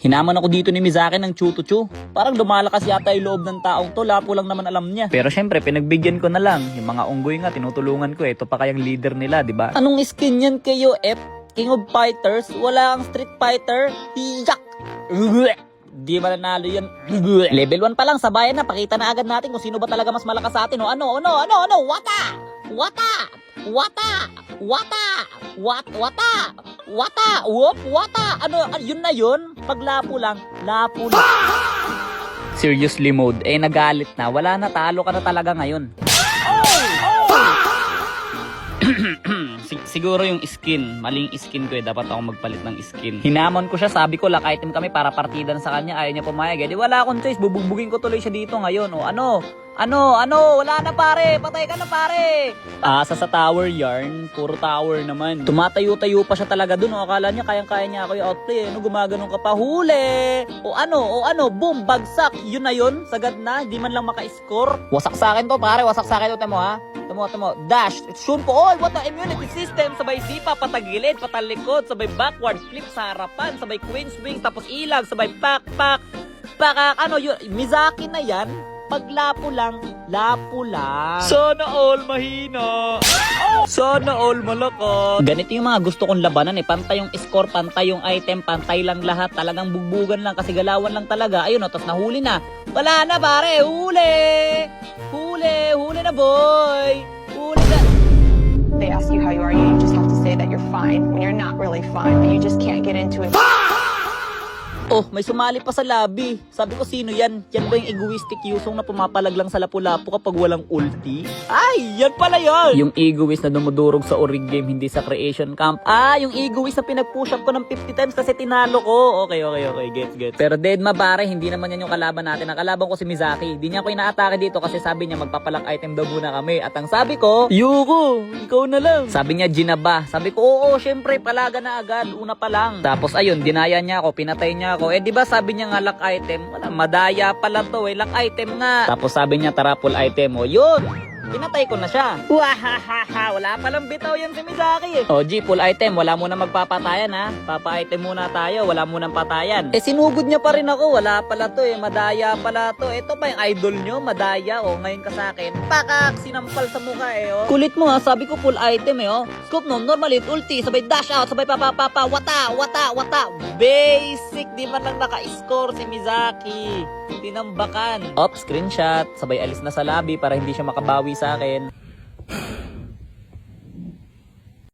Hinaman ako dito ni Mizaki ng chutuchu. Parang lumalakas yata yung loob ng taong to. Lapo lang naman alam niya. Pero syempre, pinagbigyan ko na lang. Yung mga unggoy nga, tinutulungan ko. Ito pa kayang leader nila, di ba? Anong skin yan kayo, F? King of Fighters? Wala kang Street Fighter? Yak! Di ba nanalo yan? Level 1 pa lang, sa bayan na. Pakita na agad natin kung sino ba talaga mas malakas sa atin. O ano? Wata! Wata! Wata! Wata! Wata! Wata! Whoop! Wata! Ano? Yun na yun? Pag lapo lang. Seriously mode. Nagalit na. Wala na. Talo ka na talaga ngayon. Siguro yung skin. Maling skin ko Dapat ako magpalit ng skin. Hinamon ko siya. Sabi ko, lock item kami para partida na sa kanya. Ayaw niya pumayag. Di wala akong choice. Bubugbugin ko tuloy siya dito ngayon. O ano? Wala na pare. Patay ka na pare. Asa sa tower yarn. Puro tower naman. Tumatayo-tayo pa siya talaga dun. O akala niya kayang-kaya niya ako yung outplay. Gumaganon ka pa. Huli. O ano. Boom. Bagsak. Yun na yun. Sagad na. Di man lang maka-score. Wasak sa akin to pare. Wasak sa akin to. Temo ha. Tamo. Dash. Shoot po all. What the immunity system. Sabay zipa. Patagilid. Patalikod. Sabay backward. Flip sa harapan. Sabay queen swing. Tapos ilag. Sabay pak. Ano yun. Mizaki na yan. Paglapo lang. Sana all mahina. Sana all malakas. Ganito yung mga gusto kong labanan Pantay yung score, pantay yung item, pantay lang lahat. Talagang bugbugan lang kasi galawan lang talaga. Ayun tapos nahuli na. Wala na pare, huli na boy. Huli na. They ask you how you are, you just have to say that you're fine when you're not really fine, but you just can't get into it. Oh, may sumali pa sa lobby. Sabi ko, sino yan? Yan ba yung egoistic Yusong na pumapalag lang sa lapu-lapu kapag walang ulti? Ay, yan pala yan! Yung egoist na dumudurog sa Orig game, hindi sa creation camp. Yung egoist na pinag-push up ko ng 50 times kasi tinalo ko. Okay. Gets. Pero deadma pare, hindi naman yan yung kalaban natin. Ang kalaban ko si Mizaki. Di niya ako inaatake dito kasi sabi niya magpapalang item daw muna kami. At ang sabi ko, Yuko, ikaw na lang. Sabi niya, Jinaba. Sabi ko, oo, syempre, palaga na agad. Una pa lang. Tapos ayun, dinaya niya ako, pinatay niya ako. Di ba sabi niya nga lock item? Wala, madaya pala to lock item nga. Tapos sabi niya tara full item. Yun! Pinatay ko na siya. Wahahaha! Wala palang bitaw yan si Mizaki G, full item. Wala muna magpapatayan ha. Papa-item muna tayo. Wala munang patayan. Sinugod niya pa rin ako. Wala pala to madaya pala to. Ito ba yung idol nyo? Madaya ngayon ka sa akin. Pakak! Sinampal sa mukha Kulit mo ha. Sabi ko full item Scope no, normal ulti. Sabay dash out. Sabay wata. Basic. Di man lang naka-score si Mizaki. Tinambakan. Screenshot. Sabay alis na sa lobby para hindi siya makabawi sa akin.